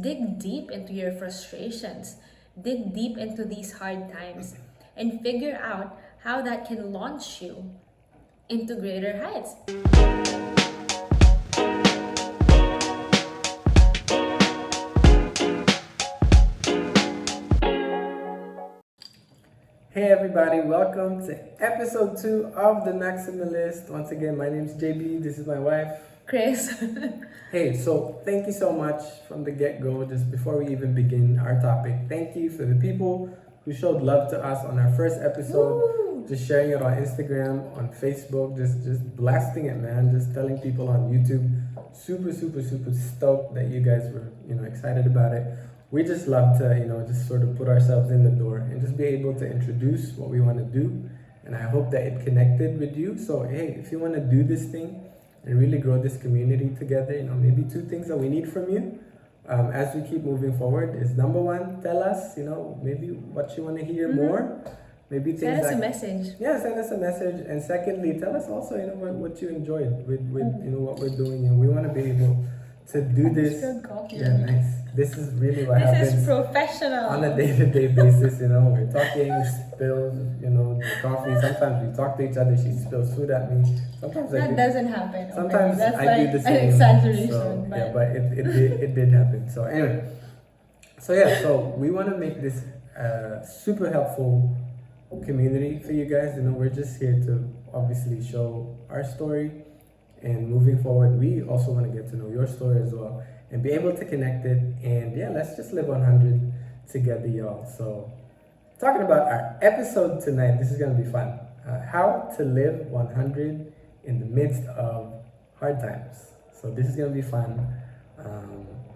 Dig deep into your frustrations, dig deep into these hard times, and figure out how that can launch you into greater heights. Hey everybody, welcome to episode 2 of The Maximalist. Once again, my name is JB, this is my wife, Chris. Hey, so thank you so much from the get-go. Just before we even begin our topic, thank you for the people who showed love to us on our first episode. Woo! Just sharing it on Instagram, on Facebook, just blasting it, man. Just telling people on YouTube. Super stoked that you guys were, excited about it. We just love to, just sort of put ourselves in the door and just be able to introduce what we want to do. And I hope that it connected with you. So hey, if you want to do this thing and really grow this community together, maybe 2 things that we need from you as we keep moving forward is, number 1, tell us, maybe what you want to hear more. Maybe things Send us like, a message. Yeah, send us a message. And secondly, tell us also, what you enjoyed with what we're doing. And we want to be able to do this. Yeah, nice. This is really what happens. This is professional. On a day-to-day basis, we're talking, spills, the coffee. Sometimes we talk to each other, she spills food at me. Sometimes that doesn't happen. Sometimes that's I like do the same. an exaggeration. So, but... Yeah, but it did happen. So anyway, so we want to make this super helpful community for you guys. We're just here to obviously show our story, and moving forward, we also want to get to know your story as well and be able to connect it. And yeah, let's just live 100 together, y'all. So talking about our episode tonight, this is going to be fun. How to live 100 in the midst of hard times. So this is going to be fun.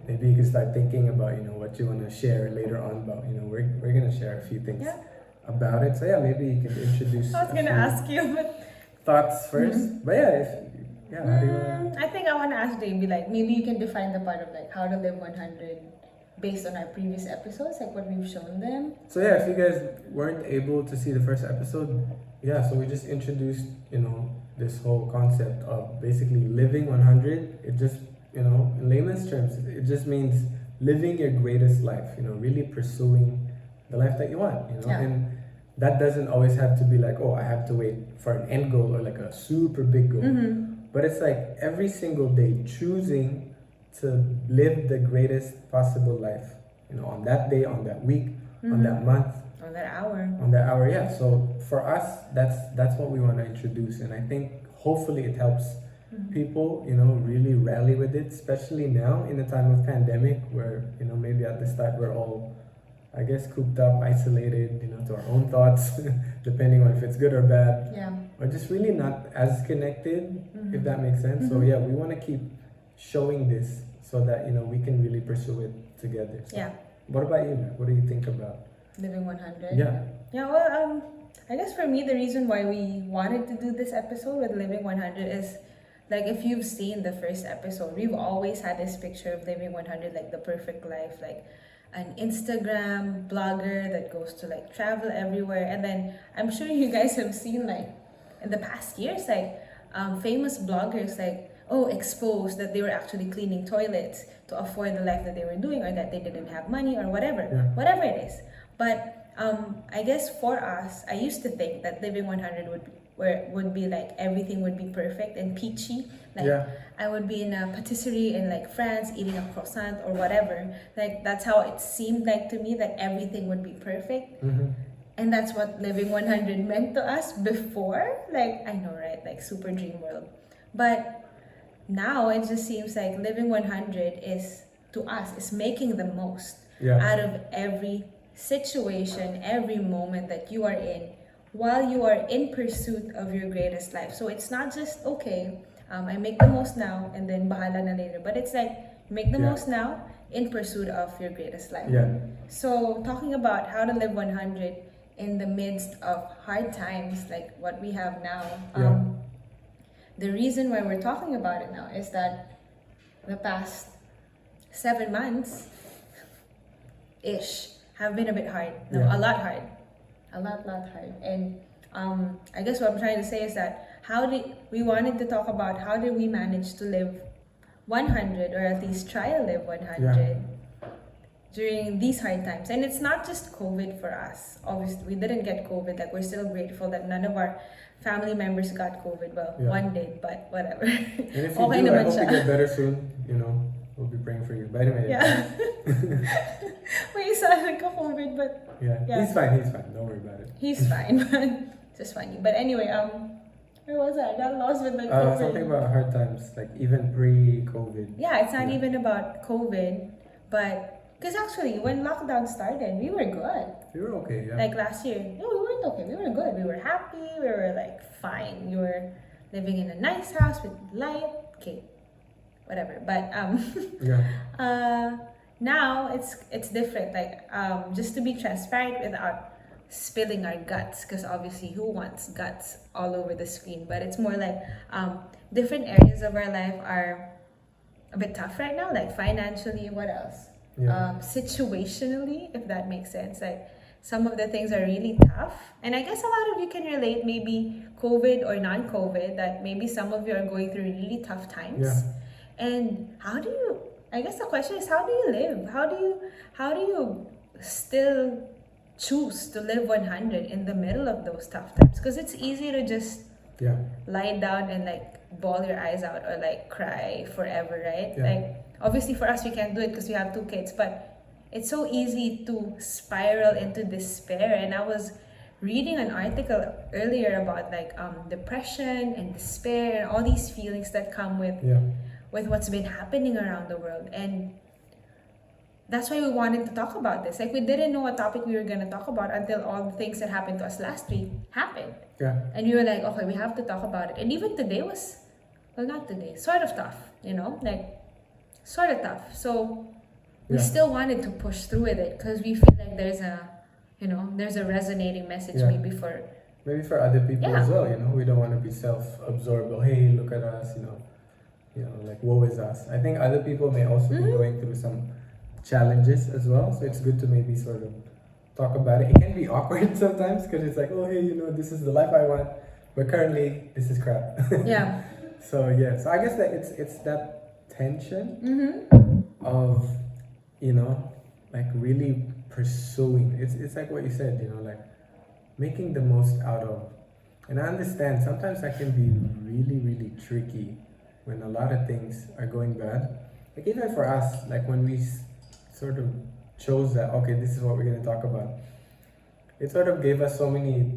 Maybe you can start thinking about, what you want to share later on about, we're going to share a few things about it. So yeah, maybe you can introduce. I was going to ask you, but thoughts 1st. But how do you I think I want to ask Davey, maybe you can define the part of how to live 100 based on our previous episodes, what we've shown them. So yeah, if you guys weren't able to see the first episode, so we just introduced, this whole concept of basically living 100. It just, in layman's terms, it just means living your greatest life, really pursuing the life that you want, and that doesn't always have to be I have to wait for an end goal or a super big goal. Mm-hmm. But it's every single day choosing to live the greatest possible life, on that day, on that week, on that month, on that hour. Yeah. So for us, that's what we want to introduce, and I think hopefully it helps people, really rally with it, especially now in the time of pandemic, where maybe at the start we're all, I guess, cooped up, isolated, to our own thoughts, depending on if it's good or bad. Yeah. Or just really not as connected, if that makes sense. So yeah, we want to keep showing this so that we can really pursue it together. So Yeah. What about you, man? What do you think about living 100? Yeah. Yeah. Well, I guess for me, the reason why we wanted to do this episode with living 100 is if you've seen the first episode, we've always had this picture of living 100, the perfect life, an Instagram blogger that goes to travel everywhere. And then I'm sure you guys have seen in the past years famous bloggers exposed that they were actually cleaning toilets to afford the life that they were doing, or that they didn't have money, or whatever it is. But I guess for us, I used to think that living 100 would be everything would be perfect and peachy. I would be in a patisserie in France eating a croissant or whatever. That's how it seemed to me, that everything would be perfect. And that's what living 100 meant to us before. I know, right? Super dream world. But now it just seems living 100 is, to us, is making the most out of every situation, every moment that you are in, while you are in pursuit of your greatest life. So it's not just, I make the most now and then bahala na later. But it's make the most now in pursuit of your greatest life. Yeah. So talking about how to live 100 in the midst of hard times what we have now, the reason why we're talking about it now is that the past 7 months ish have been a bit hard. A lot hard. A lot hard. And I guess what I'm trying to say is that we wanted to talk about how did we manage to live 100, or at least try to live 100 during these hard times. And it's not just COVID for us. Obviously, we didn't get COVID. Like, we're still grateful that none of our family members got COVID. Well, Yeah. one did, but whatever. And if you Okay do, I naman hope you siya. get better soon. You know, we'll be praying for you. But anyway, Yeah. May isa nagka-COVID, but yeah. Yeah. He's fine. He's fine. Don't worry about it. he's fine. It's just funny. But anyway, where was I? I got lost with my COVID. Something about hard times, like even pre-COVID. Yeah, it's not Yeah. even about COVID, but because actually, when lockdown started, we were good. We were okay. Yeah. Like last year, no, we weren't okay. We were good. We were happy. We were like fine. We were living in a nice house with light. Okay, whatever. But yeah. now it's different. Like just to be transparent without spilling our guts, because obviously who wants guts all over the screen? But it's more like different areas of our life are a bit tough right now, like financially. What else? Yeah. Situationally, if that makes sense. Like some of the things are really tough, and I guess a lot of you can relate, maybe COVID or non-COVID, that maybe some of you are going through really tough times. Yeah. And how do you, I guess the question is, how do you live? How do you still choose to live 100 in the middle of those tough times? Because it's easy to just Yeah. lie down and like bawl your eyes out or like cry forever, right? Yeah. Like obviously for us we can't do it because we have 2 kids, but it's so easy to spiral into despair. And I was reading an article earlier about like depression and despair and all these feelings that come with Yeah. what's been happening around the world. And that's why we wanted to talk about this. Like we didn't know what topic we were going to talk about until all the things that happened to us last week happened. Yeah. And we were like, okay, we have to talk about it. And even today was, well, not today, sort of tough, you know, like sort of tough. So we Yeah. still wanted to push through with it because we feel like there's a resonating message Yeah. maybe for, Maybe for other people Yeah. as well. You know, we don't want to be self-absorbed. Oh, hey, look at us. You know, like woe is us. I think other people may also be Mhm. going through some challenges as well. So it's good to maybe sort of talk about it. It can be awkward sometimes because it's like, oh, hey, you know, this is the life I want, but currently this is crap. yeah. So yeah, so I guess that it's that tension Mm-hmm. of, you know, like really pursuing. It's like what you said, you know, like making the most out of. And I understand sometimes that can be really, really tricky when a lot of things are going bad. Like even for us, like when we sort of chose that, okay, this is what we're going to talk about. It sort of gave us so many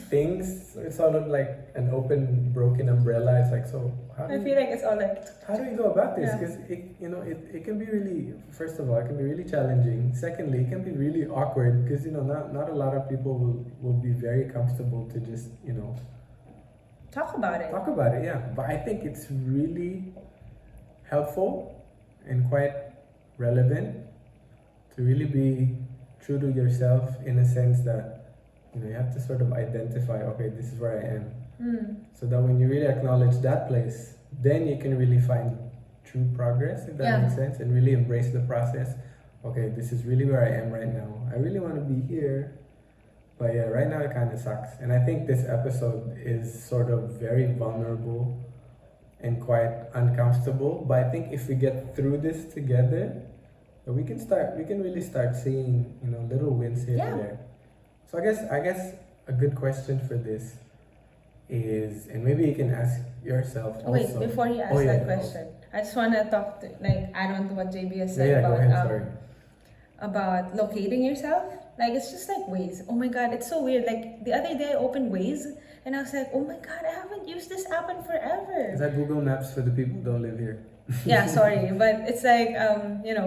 things. It's sort of like an open, broken umbrella. It's like, so how do I feel like it's all like, how do we go about this? Yeah. Because it can be really, first of all, it can be really challenging. Secondly, it can be really awkward because not a lot of people will be very comfortable to just talk about it. talk about it. Yeah, but I think it's really helpful and quite relevant to really be true to yourself in a sense that you have to sort of identify, okay, this is where I am. So that when you really acknowledge that place, then you can really find true progress, if that Yeah. makes sense, and really embrace the process. Okay, this is really where I am right now. I really want to be here, but yeah, right now it kind of sucks. And I think this episode is sort of very vulnerable and quite uncomfortable. But I think if we get through this together, we can really start seeing little wins here Yeah. and there. So I guess a good question for this is, and maybe you can ask yourself also. Wait, before you ask Oh, yeah. that question, I just want to add on to what JB has said Yeah, go about ahead. Sorry. about locating yourself. Like it's just like Waze. Oh my god, it's so weird. Like the other day I opened Waze and I was like, oh my god, I haven't used this app in forever. Is that Google Maps for the people who don't live here? Yeah, sorry, but it's like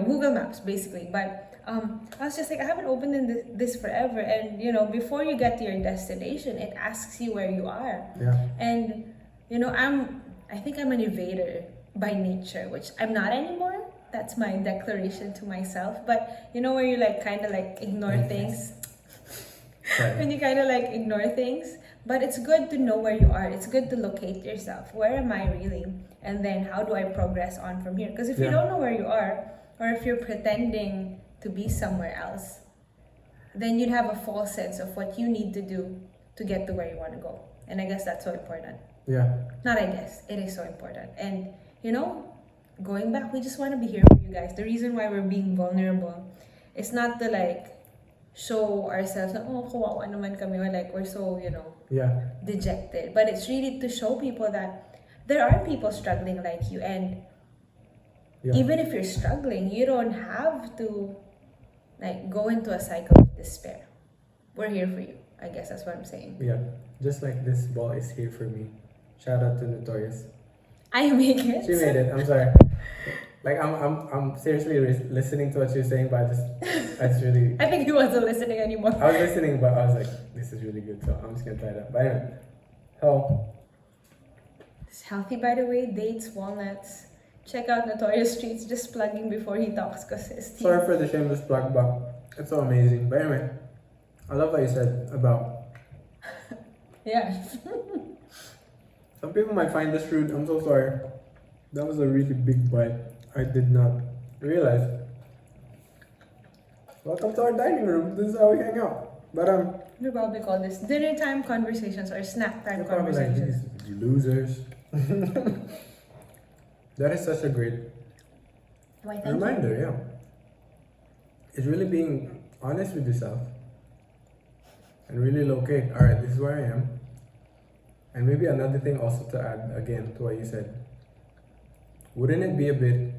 Google Maps basically. But I was just like, I haven't opened in this forever, and before you get to your destination, it asks you where you are. Yeah. And I think I'm an evader by nature, which I'm not anymore. That's my declaration to myself. But where you kind of ignore things. Sorry. When you kind of ignore things. But it's good to know where you are. It's good to locate yourself. Where am I really? And then how do I progress on from here? Because if you Yeah. don't know where you are, or if you're pretending to be somewhere else, then you'd have a false sense of what you need to do to get to where you want to go. And I guess that's so important. Yeah. Not I guess, it is so important. And going back, we just want to be here for you guys. The reason why we're being vulnerable It's not to like show ourselves na, oh, kawawa naman kami, or like we're so, Yeah. dejected. But it's really to show people that there are people struggling like you, and Yeah. even if you're struggling, you don't have to like go into a cycle of despair. We're here for you. I guess that's what I'm saying. Yeah. Just like this ball is here for me. Shout out to Notorious. I make it. She made it. I'm sorry. Like I'm seriously listening to what you're saying, but I just really. I think he wasn't listening anymore. I was listening, but I was like, this is really good, so I'm just gonna try that. But anyway, so It's healthy, by the way. Dates, walnuts. Check out Notorious Streets. Just plugging before he talks, cause his teeth. sorry for the shameless plug, but it's so amazing. But anyway, I love what you said about Yeah. some people might find this rude. I'm so sorry. That was a really big bite. I did not realize. Welcome to our dining room. This is how we hang out. But We probably call this dinner time conversations or snack time you're probably like, conversations. "These losers." That is such a great Why, thank you. reminder, yeah. It's really being honest with yourself and really locate, all right, this is where I am. And maybe another thing also to add again to what you said, wouldn't it be a bit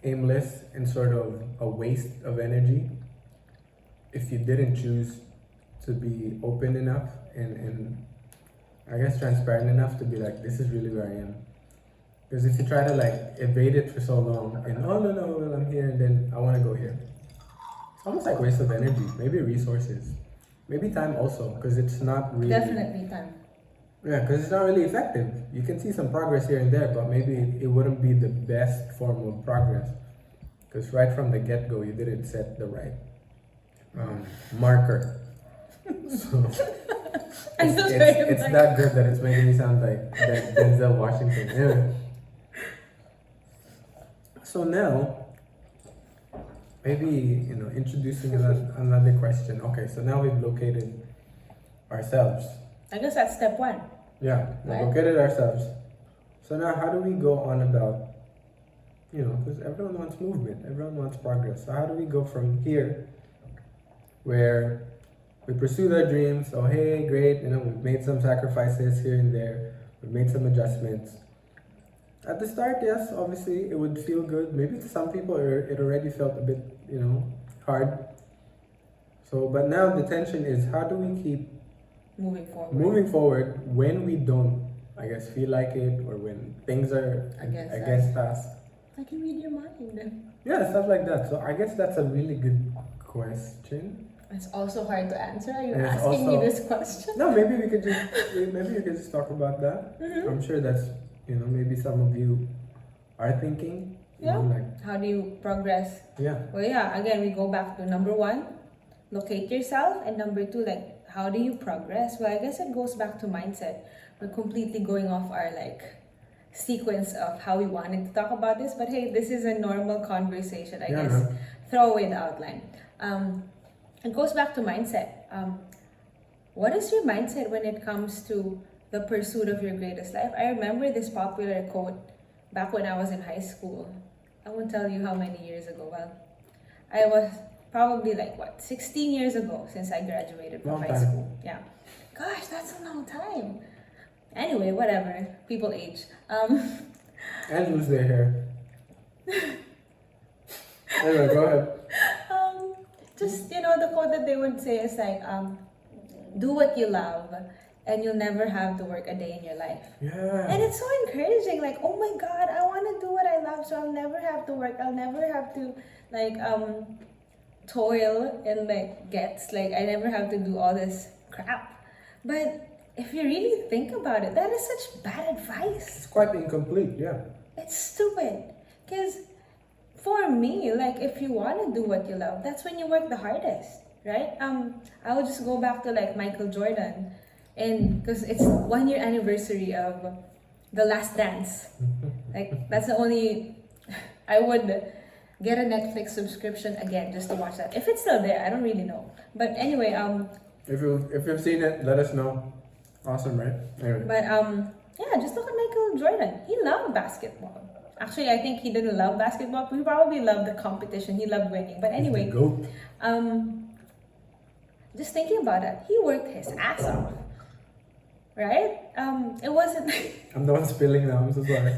aimless and sort of a waste of energy if you didn't choose to be open enough and I guess transparent enough to be like, this is really where I am? Because if you try to like evade it for so long and oh no, well, I'm here and then I want to go here, it's almost like waste of energy, maybe resources, maybe time also, because it's not really Definitely time. yeah, because it's not really effective. You can see some progress here and there, but maybe it wouldn't be the best form of progress. Because right from the get-go, you didn't set the right marker. So I'm so it's sorry. that good that it's making me sound like that Denzel Washington. Anyway. So now, maybe introducing another question. Okay, so now we've located ourselves. I guess that's step one. Yeah, we Right. located ourselves. So now, how do we go on about, because everyone wants movement, everyone wants progress. So how do we go from here, where we pursued our dreams? Oh, hey, great, we've made some sacrifices here and there. We've made some adjustments. At the start, yes, obviously, it would feel good. Maybe to some people, it already felt a bit, hard. So, but now the tension is, how do we keep moving forward when we don't, I guess, feel like it, or when things are against us. I can read your mind. Yeah, stuff like that. So I guess that's a really good question. It's also hard to answer. Are you And it's asking me also- this question? No, maybe we could just talk about that. Mhm. I'm sure that's maybe some of you are thinking. Yeah. Like How do you progress? yeah, Well, yeah, again, we go back to number one, locate yourself, and number two, like, how do you progress? Well, I guess it goes back to mindset. We're completely going off our, sequence of how we wanted to talk about this, but hey, this is a normal conversation, I Yeah, guess. man. Throw away the outline. It goes back to mindset. What is your mindset when it comes to the pursuit of your greatest life? I remember this popular quote back when I was in high school. I won't tell you how many years ago. Well, I was probably 16 years ago since I graduated from Long high time. school. Yeah. Gosh, that's a long time. Anyway, whatever. People age. and lose their hair. Anyway, go ahead. Just the quote that they would say is do what you love and you'll never have to work a day in your life. Yeah. And it's so encouraging, oh my god, I want to do what I love, so I'll never have to work, I'll never have to toil and I never have to do all this crap. But if you really think about it, that is such bad advice. It's quite incomplete. Yeah. It's stupid. Because for me, if you want to do what you love, that's when you work the hardest, right? I will just go back to Michael Jordan, and because it's 1 year anniversary of The Last Dance. That's the only, I would get a Netflix subscription again just to watch that. If it's still there, I don't really know. But anyway, If you've seen it, let us know. Awesome, right? Anyway. but yeah, just look at Michael Jordan. He loved basketball. Actually, I think he didn't love basketball. He probably loved the competition. He loved winning. But He's the anyway, GOAT. just thinking about it, he worked his ass off, right? It wasn't I'm the one spilling now. I'm so sorry.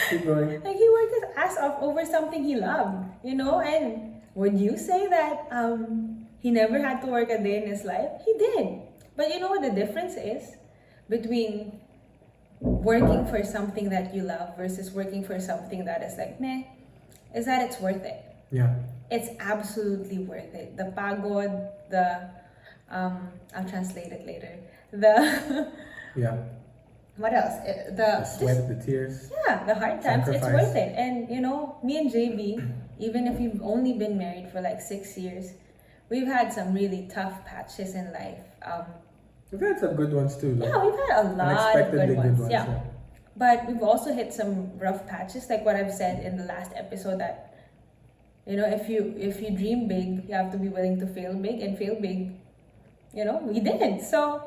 Keep going. like he worked his ass off over something he loved, And would you say that he never had to work a day in his life? He did. But you know what the difference is between working for something that you love versus working for something that is like meh, is that it's worth it. Yeah. It's absolutely worth it. The pagod, I'll translate it later. The Yeah. what else? The sweat, the tears. Yeah, the hard times, it's Sacrifice. worth it. And me and JB, even if we've only been married for like 6 years, we've had some really tough patches in life. We've had some good ones too. Like Yeah, we've had a lot of unexpectedly good ones. Yeah. yeah. But we've also hit some rough patches, like what I've said in the last episode that if you dream big, you have to be willing to fail big and fail big. We didn't. So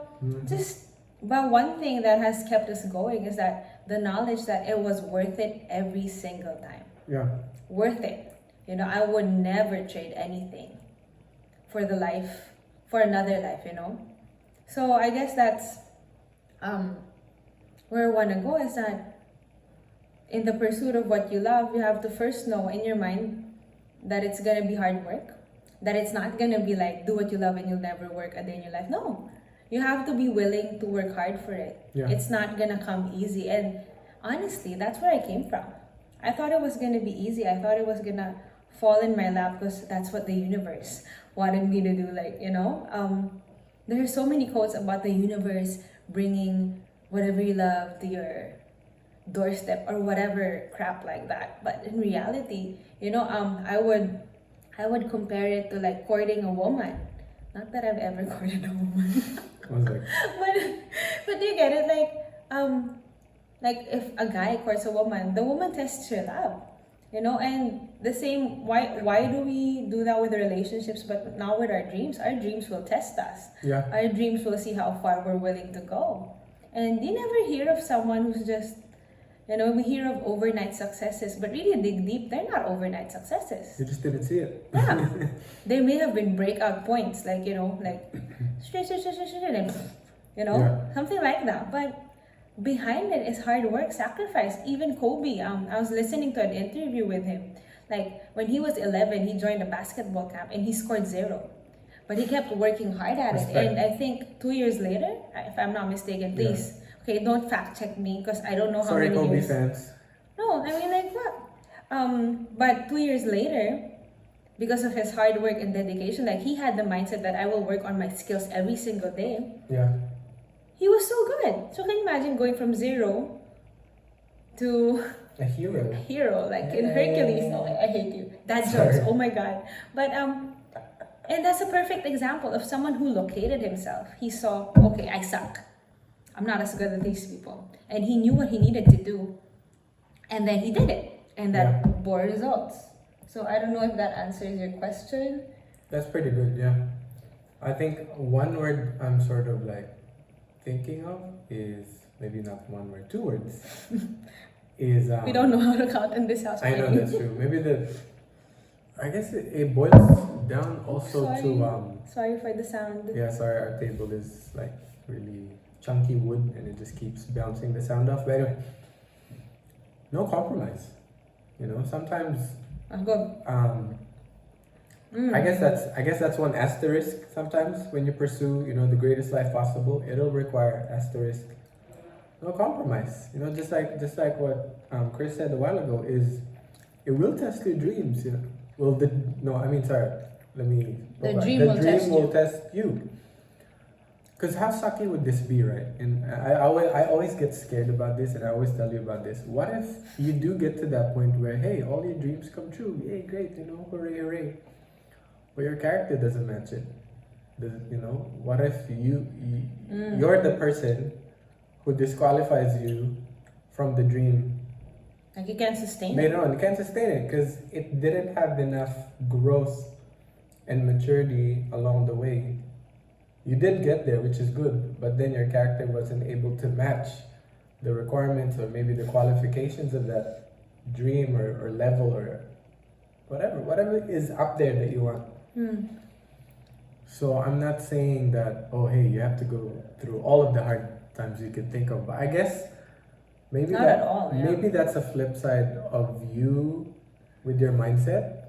but one thing that has kept us going is that the knowledge that it was worth it every single time. Yeah. Worth it. I would never trade anything for another life, So I guess that's where I want to go, is that in the pursuit of what you love, you have to first know in your mind that it's going to be hard work, that it's not going to be like do what you love and you'll never work a day in your life. No, you have to be willing to work hard for it. Yeah. It's not going to come easy. And honestly, that's where I came from. I thought it was going to be easy. I thought it was going to fall in my lap because that's what the universe wanted me to do. There are so many quotes about the universe bringing whatever you love to your doorstep or whatever crap like that. But in reality, I would compare it to like courting a woman. Not that I've ever courted a woman. I was like, but do you get it? Like if a guy courts a woman, the woman tests your love. And the same, why do we do that with relationships, but now with our dreams? Our dreams will test us. yeah. Our dreams will see how far we're willing to go. And you never hear of someone who's just, we hear of overnight successes, but really dig deep, they're not overnight successes. You just didn't see it. Yeah. They may have been breakout points, like straight, and, Yeah. something like that. But behind it is hard work, sacrifice. Even Kobe, I was listening to an interview with him. Like when he was 11, he joined a basketball camp and he scored 0. But he kept working hard at it. Respect. And I think 2 years later, if I'm not mistaken, please, okay, don't fact check me because I don't know how Sorry, many Kobe years. fans. No, I mean like what? But 2 years later, because of his hard work and dedication, like he had the mindset that I will work on my skills every single day. Yeah. He was so good. So can you imagine going from 0 to A hero. a hero, like in Hercules? Oh, I hate you. Dad Sorry. jokes. Oh my god. But and that's a perfect example of someone who located himself. He saw, okay, I suck. I'm not as good as these people, and he knew what he needed to do, and then he did it, and that bore results. So I don't know if that answers your question. That's pretty good, yeah. I think one word I'm sort of like thinking of is maybe not one word, 2 words. Is We don't know how to count in this house. I know Maybe. that's true. Maybe I guess it boils down also Sorry. to Sorry for the sound. yeah, sorry, our table is like really chunky wood and it just keeps bouncing the sound off. But anyway, no compromise. Sometimes Go. I guess that's one asterisk. Sometimes when you pursue, the greatest life possible, it'll require asterisk. No compromise. Just like what Chris said a while ago, is it will test your dreams. Well, let me. The go back. dream The will dream test will you. test you. Because how sucky would this be, right? And I always get scared about this, and I always tell you about this. What if you do get to that point where, hey, all your dreams come true? Yay, great, hooray, hooray. But your character doesn't match it. What if you're the person who disqualifies you from the dream? Like you can't sustain it. Later on, you can't sustain it because it didn't have enough growth and maturity along the way. You did get there, which is good, but then your character wasn't able to match the requirements or maybe the qualifications of that dream or level or whatever is up there that you want. So I'm not saying that, oh hey, you have to go through all of the hard times you could think of, but I guess maybe Not at all, yeah. maybe that's a flip side of you with your mindset,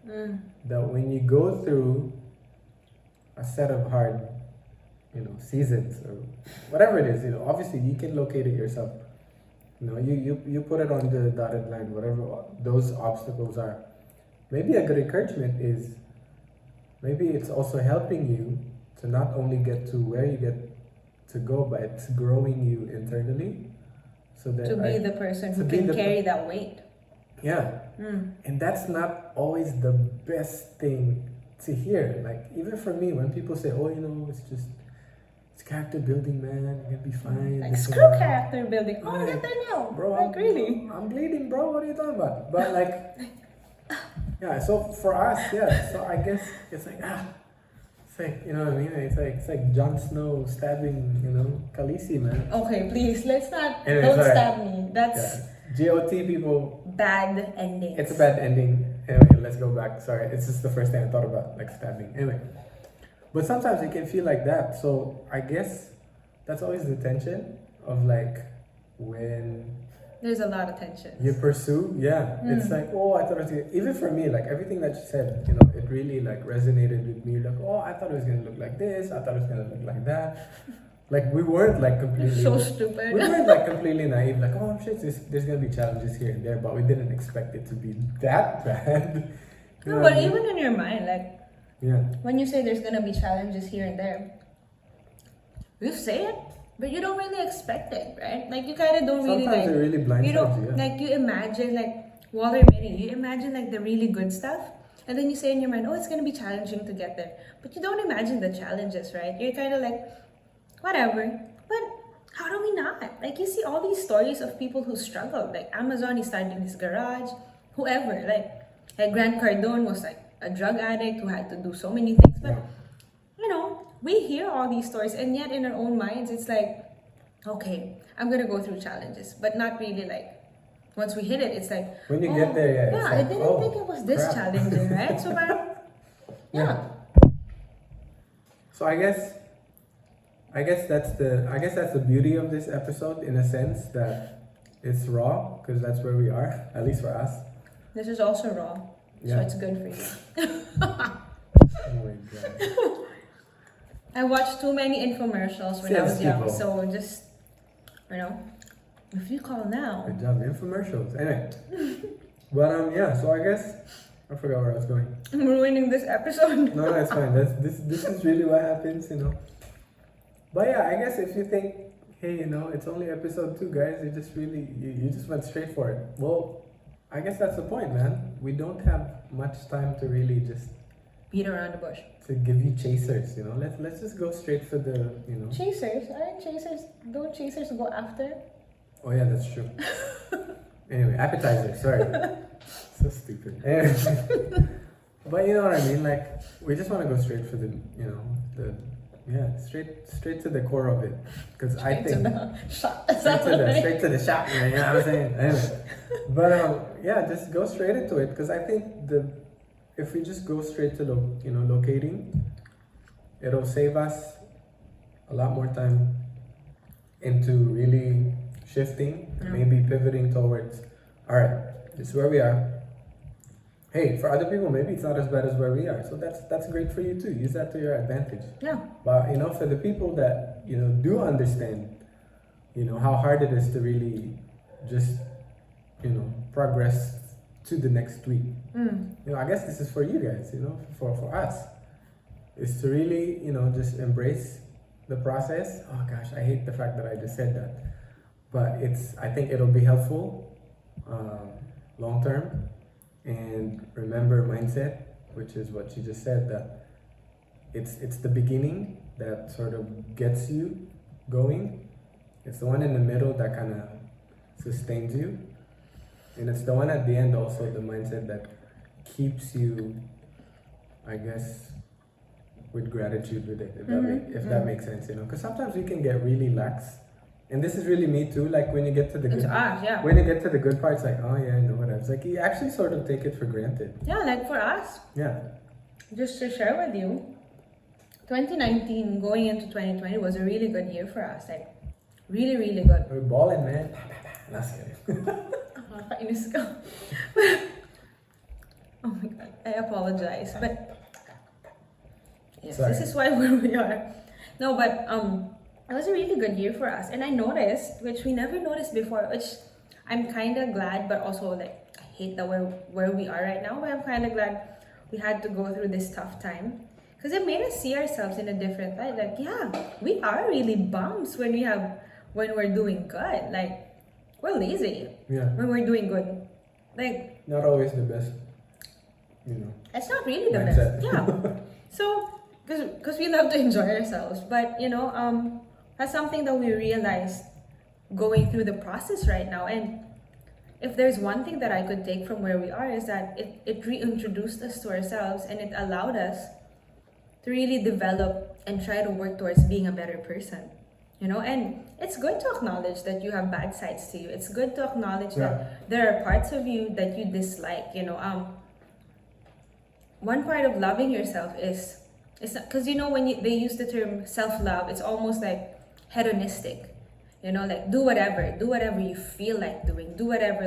that when you go through a set of hard, seasons or whatever it is, obviously you can locate it yourself. You put it on the dotted line, whatever those obstacles are. Maybe a good encouragement is, maybe it's also helping you to not only get to where you get to go, but it's growing you internally, so that To be the person who to be can the carry that weight. yeah. And that's not always the best thing to hear. Like, even for me, when people say, oh, it's character building, man, you're gonna be fine. Like, this and screw that." character building. Oh, Like, get there now. Bro, Like, really? I'm bleeding, bro. What are you talking about? But like, yeah. So for us, yeah. So I guess it's like it's like, you know what I mean? It's like Jon Snow stabbing, Khaleesi, man. Okay, please, let's not. Anyway, don't sorry. stab me. That's GOT people. bad ending. It's a bad ending. Anyway, let's go back. Sorry, it's just the first thing I thought about, like stabbing. Anyway, but sometimes it can feel like that. So I guess that's always the tension of like when There's a lot of tension. you pursue. Yeah, it's like, oh, I thought it was gonna, even for me, like everything that you said, it really like resonated with me. Like, oh, I thought it was gonna look like this. I thought it was gonna look like that. Like we weren't like completely. So stupid. We weren't like completely naive, like, oh, I'm sure there's gonna be challenges here and there, but we didn't expect it to be that bad. You know No, what but I mean? even in your mind, like Yeah. when you say there's gonna be challenges here and there, you say it, but you don't really expect it, right? Like you kind of don't really Sometimes like. it really blindsides You don't you. Yeah. like you imagine like Walter Mitty. You imagine like the really good stuff, and then you say in your mind, oh, it's gonna be challenging to get there, but you don't imagine the challenges, right? You're kind of like, whatever. But how do we not? Like you see all these stories of people who struggled. Like Amazon, he started in his garage. Whoever, like Grant Cardone was like a drug addict who had to do so many things. But we hear all these stories, and yet in our own minds, it's like, okay, I'm gonna go through challenges, but not really like. Once we hit it, it's like When you get there, yeah. It's I like, didn't oh, think it was this crap. challenging, right? So parang, yeah. So I guess that's the beauty of this episode, in a sense that it's raw, because that's where we are, at least for us. This is also raw, so Yeah. it's good for you. Oh my god. I watched too many infomercials when I was young, Salespeople. so just if you call now. Good job, infomercials. Anyway, but yeah. So I guess I forgot where I was going. I'm ruining this episode. No, it's fine. This is really what happens, But yeah, I guess if you think, hey, it's only episode 2, guys, you just really you just went straight for it. Well, I guess that's the point, man. We don't have much time to really just Beat around the bush. to give you chasers, Let's just go straight for the, Chasers, aren't chasers? Don't chasers go after? Oh yeah, that's true. Anyway, appetizer. Sorry, so stupid. Anyway. But you know what I mean. Like we just want to go straight for the, straight to the core of it. Because I think straight to the shot. Man, you know what I'm saying? Anyway. But yeah, just go straight into it. Because I think if we just go straight to locating, it'll save us a lot more time into really shifting, maybe pivoting towards, all right, this is where we are. Hey, for other people, maybe it's not as bad as where we are. So that's great for you too. Use that to your advantage. Yeah. But for the people that do understand, how hard it is to really just progress to the next week. I guess this is for you guys. For us, is to really just embrace the process. Oh gosh, I hate the fact that I just said that. But I think it'll be helpful long term. And remember mindset, which is what you just said, that it's the beginning that sort of gets you going. It's the one in the middle that kind of sustains you. And it's the one at the end also, the mindset that keeps you, I guess, with gratitude with it, if that makes sense, Because sometimes we can get really lax And this is really me too. Like when you get to the It's good, us, yeah. when you get to the good parts, like oh yeah, I know what I was like. You actually sort of take it for granted. Yeah, like for us, Yeah. just to share with you, 2019 going into 2020 was a really good year for us. Like, really, really good. We're balling, man. That's kidding. Nakakainis ka. Oh my god, I apologize. But yes, Sorry. this is why where we are. No, but it was a really good year for us. And I noticed, which we never noticed before, which I'm kinda glad, but also like I hate that we're where we are right now, but I'm kinda glad we had to go through this tough time. Because it made us see ourselves in a different light. Like, yeah, we are really bums when we're doing good. Like, we're lazy Yeah. when we're doing good. Like, Not always the best. You know. it's not really the Mindset. best. Yeah. So, because we love to enjoy ourselves, but that's something that we realized going through the process right now. And if there's one thing that I could take from where we are is that it reintroduced us to ourselves, and it allowed us to really develop and try to work towards being a better person. And it's good to acknowledge that you have bad sides to you. It's good to acknowledge that there are parts of you that you dislike. One part of loving yourself is because when they use the term self-love, it's almost like hedonistic. Like do whatever you feel like doing, do whatever,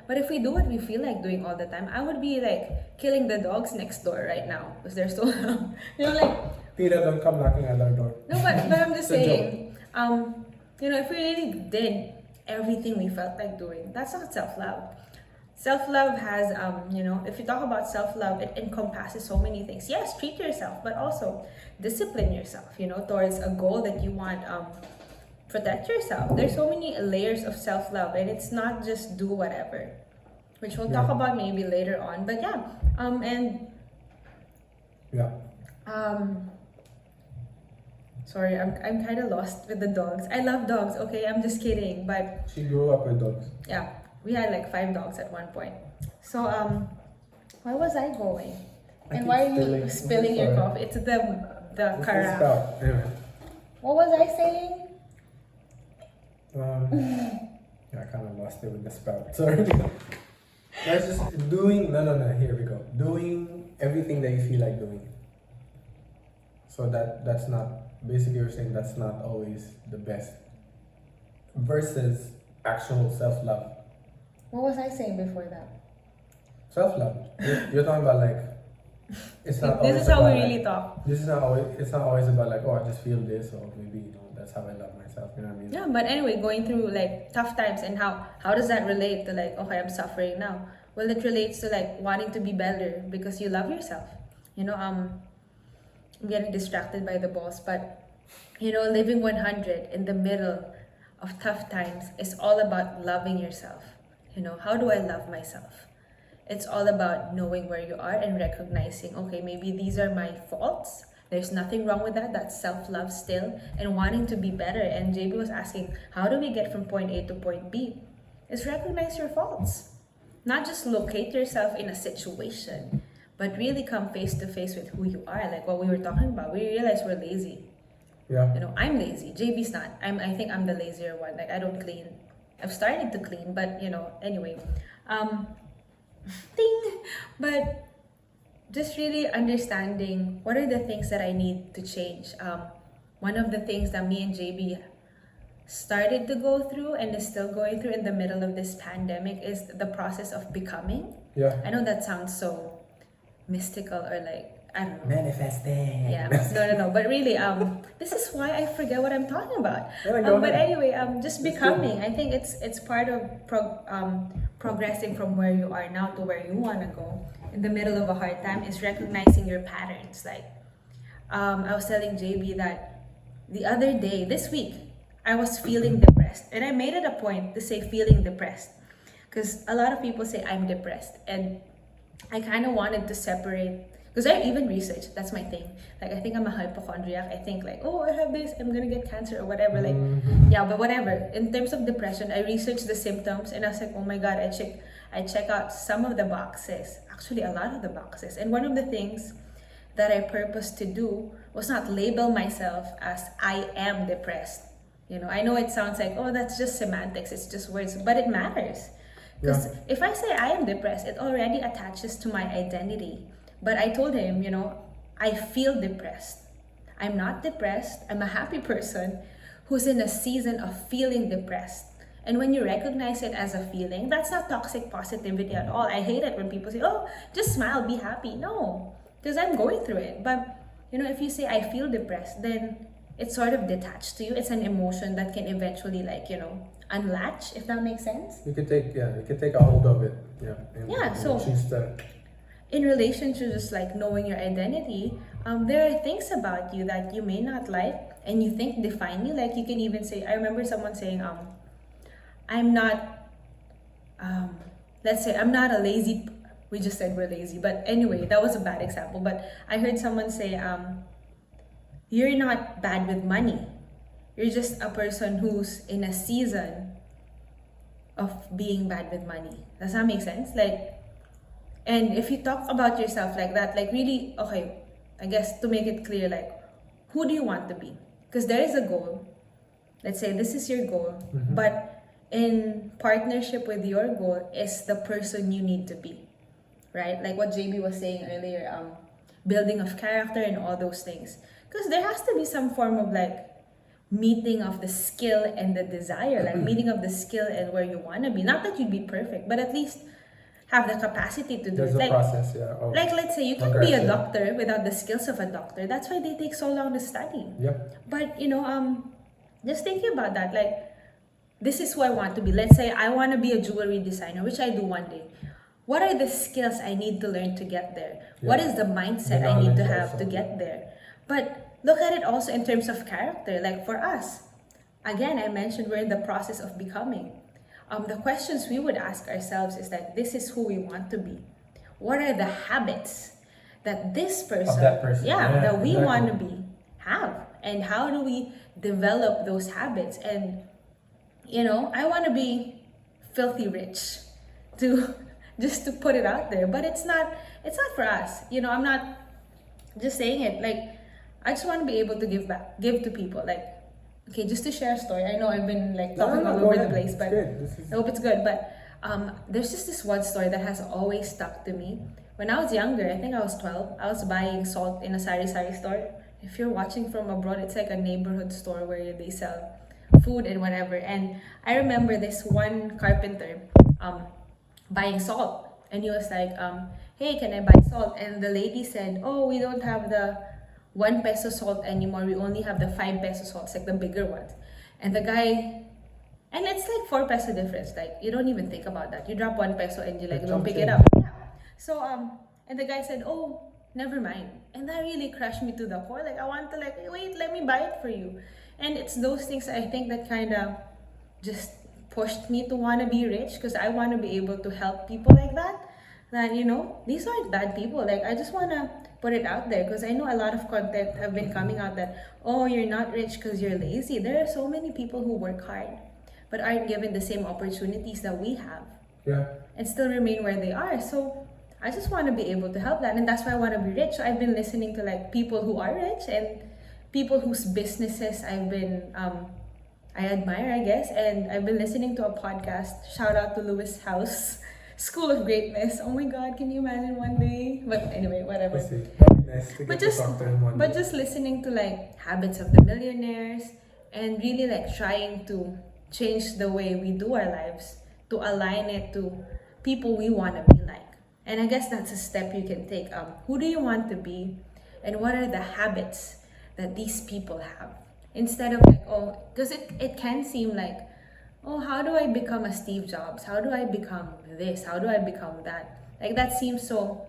but if we do what we feel like doing all the time, I would be like killing the dogs next door right now because they're so like Peter, don't come knocking at our door. no, but I'm just It's a saying, if we really did everything we felt like doing, that's not self-love. Self-love has, if you talk about self-love, it encompasses so many things. Yes, treat yourself, but also discipline yourself, towards a goal that you want. Protect yourself. There's so many layers of self-love, and it's not just do whatever, which we'll talk about maybe later on. But yeah, Yeah. Sorry, I'm kind of lost with the dogs. I love dogs, okay? I'm just kidding, but She grew up with dogs. yeah, we had like 5 dogs at one point. So where was I going? I And keep why are you spilling. spilling your Sorry. coffee? It's the This is carafe. about- Anyway. What was I saying? I kind of lost it with the spout. Sorry. That's just doing. No. Here we go. Doing everything that you feel like doing. So that's not basically you're saying that's not always the best. Versus actual self-love. What was I saying before that? Self-love. You're talking about like. It's not. This always is how we about, really like, talk. This is not always. It's not always about like I just feel this or maybe that's how I love myself. You know what I mean? Yeah, but anyway, going through like tough times, and how does that relate to like, okay, I'm suffering now? Well, it relates to like wanting to be better because you love yourself. I'm getting distracted by the boss, but living 100 in the middle of tough times is all about loving yourself. How do I love myself? It's all about knowing where you are and recognizing, okay, maybe these are my faults. There's nothing wrong with that. That's self-love still, and wanting to be better. And JB was asking, how do we get from point A to point B? Is recognize your faults. Not just locate yourself in a situation, but really come face to face with who you are. Like what we were talking about. We realize we're lazy. Yeah. I'm lazy. JB's not. I think I'm the lazier one. Like I don't clean. I've started to clean, but anyway. Ding! But just really understanding what are the things that I need to change. One of the things that me and JB started to go through and is still going through in the middle of this pandemic is the process of becoming. Yeah. I know that sounds so mystical or like, I don't know. Manifesting. Yeah, no. But really, this is why I forget what I'm talking about. Yeah, go But ahead. anyway, just becoming. I think it's part of progressing from where you are now to where you want to go. In the middle of a hard time is recognizing your patterns. Like, I was telling JB that the other day, this week, I was feeling depressed, and I made it a point to say feeling depressed, because a lot of people say I'm depressed, and I kind of wanted to separate. Because I even researched, that's my thing. Like, I think I'm a hypochondriac. I think like, oh, I have this, I'm gonna get cancer or whatever. Like, yeah, but whatever. In terms of depression, I researched the symptoms and I was like, oh my God, I check out some of the boxes. Actually, a lot of the boxes. And one of the things that I purposed to do was not label myself as I am depressed. You know, I know it sounds like, oh, that's just semantics, it's just words, but it matters. Because if I say I am depressed, it already attaches to my identity. But I told him, you know, I feel depressed. I'm not depressed. I'm a happy person who's in a season of feeling depressed. And when you recognize it as a feeling, that's not toxic positivity at all. I hate it when people say, oh, just smile, be happy. No, because I'm going through it. But, you know, if you say I feel depressed, then it's sort of detached to you. It's an emotion that can eventually, like, you know, unlatch, if that makes sense. You can take a hold of it. So choose to. In relation to just like knowing your identity, there are things about you that you may not like and you think define you. Like you can even say, I remember someone saying, I'm not, let's say I'm not a lazy, we just said we're lazy, but anyway, that was a bad example. But I heard someone say, you're not bad with money. You're just a person who's in a season of being bad with money. Does that make sense? Like, and if you talk about yourself like that, like really, okay, I guess to make it clear, like, who do you want to be? Because there is a goal. Let's say this is your goal, but in partnership with your goal is the person you need to be, right? Like what JB was saying earlier, building of character and all those things. Because there has to be some form of like meeting of the skill and the desire, like meeting of the skill and where you want to be. Not that you'd be perfect, but at least have the capacity to do There's it. a process, Like let's say you can be a doctor without the skills of a doctor. That's why they take so long to study. Yep. But you know, just thinking about that, like this is who I want to be. Let's say I want to be a jewelry designer, which I do one day. What are the skills I need to learn to get there? Yeah. What is the mindset I need to have to get there? But look at it also in terms of character. Like for us, again, I mentioned we're in the process of becoming. The questions we would ask ourselves is that this is who we want to be. What are the habits that this person, of that person, that we exactly. want to be, have? And how do we develop those habits? And, you know, I want to be filthy rich, to just to put it out there. But it's not for us. You know, I'm not just saying it. Like, I just want to be able to give back, give to people. Like, okay, just to share a story. I know I've been like talking all over the place, but I hope it's good. But there's just this one story that has always stuck to me. When I was younger, I think I was 12, I was buying salt in a sari-sari store. If you're watching from abroad, it's like a neighborhood store where they sell food and whatever. And I remember this one carpenter buying salt. And he was like, hey, can I buy salt? And the lady said, oh, we don't have the 1 peso salt anymore. We only have the 5 peso salts, like the bigger ones. And the guy, and it's like 4 peso difference. Like you don't even think about that. You drop 1 peso and you like don't pick it up. Yeah. So and the guy said, oh, never mind. And that really crushed me to the core. Like I want to like, hey, wait, let me buy it for you. And it's those things I think that kind of just pushed me to want to be rich, because I want to be able to help people like that. That, you know, these aren't bad people. Like I just want to put it out there, because I know a lot of content have been coming out that, oh, you're not rich because you're lazy. There are so many people who work hard but aren't given the same opportunities that we have, and still remain where they are. So I just want to be able to help that, and that's why I want to be rich. So I've been listening to like people who are rich and people whose businesses I've been I admire, I guess. And I've been listening to a podcast. Shout out to Lewis House, School of Greatness. Oh my God, can you imagine one day? But anyway, whatever. But just listening to like habits of the millionaires and really like trying to change the way we do our lives to align it to people we want to be like. And I guess that's a step you can take. Who do you want to be, and what are the habits that these people have? Instead of like, oh, because it can seem like, oh, how do I become a Steve Jobs? How do I become this? How do I become that? Like that seems so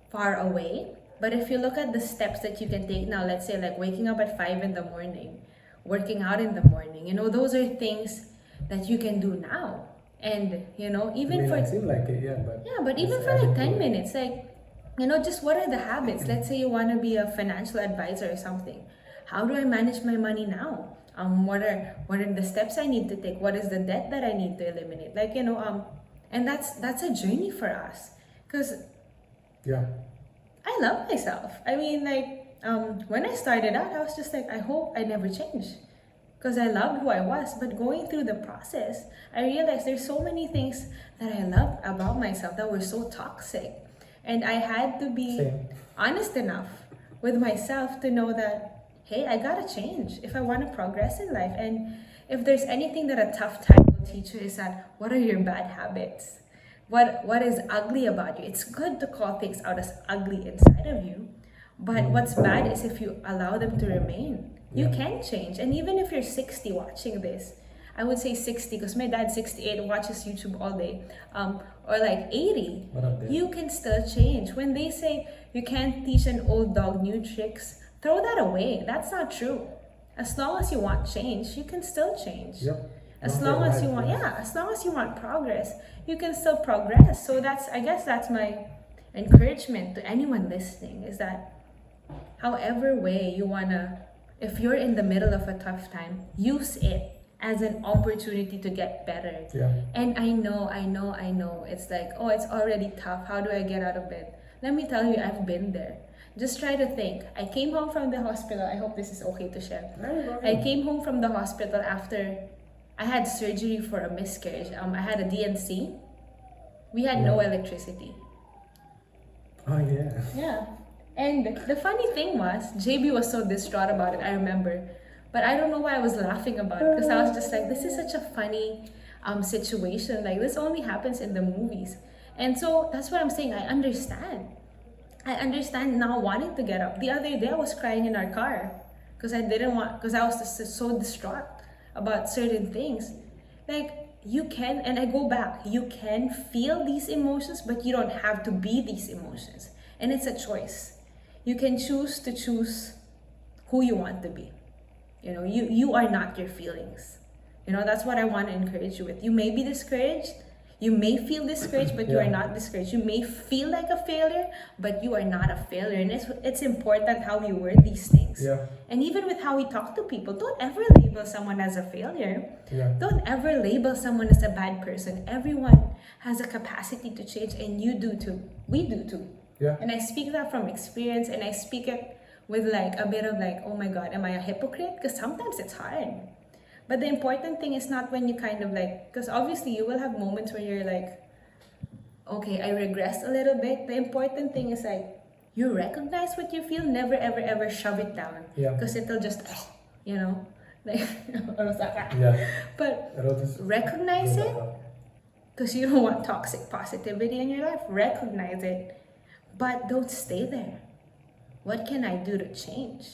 far away. But if you look at the steps that you can take now, let's say like waking up at 5 in the morning, working out in the morning, you know, those are things that you can do now. And, you know, even for... It seem like it, but even for like 10 minutes, like, you know, just what are the habits? Let's say you want to be a financial advisor or something. How do I manage my money now? What are the steps I need to take? What is the debt that I need to eliminate? Like, you know, and that's a journey for us. Because I love myself. I mean, like, when I started out, I was just like, I hope I never change. because I loved who I was. But going through the process, I realized there's so many things that I loved about myself that were so toxic. And I had to be Same. honest enough with myself to know that, hey, I gotta change if I want to progress in life. And if there's anything that a tough time will teach you is that, what are your bad habits? What is ugly about you? It's good to call things out as ugly inside of you, but what's bad is if you allow them to remain. You Yeah. can change. And even if you're 60 watching this, I would say 60 because my dad's 68, watches YouTube all day, or like 80, What up, Dad? you can still change. When they say you can't teach an old dog new tricks, throw that away. That's not true. As long as you want change, you can still change. Yep. As Not long their as you life, want, yes. yeah, as long as you want progress, you can still progress. So I guess that's my encouragement to anyone listening is that however way you wanna, if you're in the middle of a tough time, use it as an opportunity to get better. Yeah. And I know, it's like, oh, it's already tough. How do I get out of bed? Let me tell you, I've been there. Just try to think. I came home from the hospital. I hope this is okay to share. I came home from the hospital after I had surgery for a miscarriage. I had a DNC. We had no electricity. Oh yeah. Yeah. And the funny thing was, JB was so distraught about it, I remember. But I don't know why I was laughing about it because I was just like, this is such a funny situation. Like, this only happens in the movies. And so that's what I'm saying. I understand. I understand now wanting to get up. The other day I was crying in our car because because I was just so distraught about certain things. Like, you can, and I go back, you can feel these emotions, but you don't have to be these emotions. And it's a choice. You can choose to choose who you want to be. You know, you are not your feelings. You know, that's what I want to encourage you with. You may be discouraged. You may feel discouraged, but you are not discouraged. You may feel like a failure, but you are not a failure. And it's important how we word these things. Yeah. And even with how we talk to people, don't ever label someone as a failure. Yeah. Don't ever label someone as a bad person. Everyone has a capacity to change, and you do too. We do too. Yeah. And I speak that from experience, and I speak it with like a bit of like, oh my God, am I a hypocrite? Because sometimes it's hard. But the important thing is not when you kind of like, because obviously you will have moments where you're like, okay, I regressed a little bit. The important thing is like, you recognize what you feel, never ever ever shove it down. Yeah. Because it'll just, you know, like, Yeah. but It'll just recognize go it, back up. because you don't want toxic positivity in your life. Recognize it, but don't stay there. What can I do to change?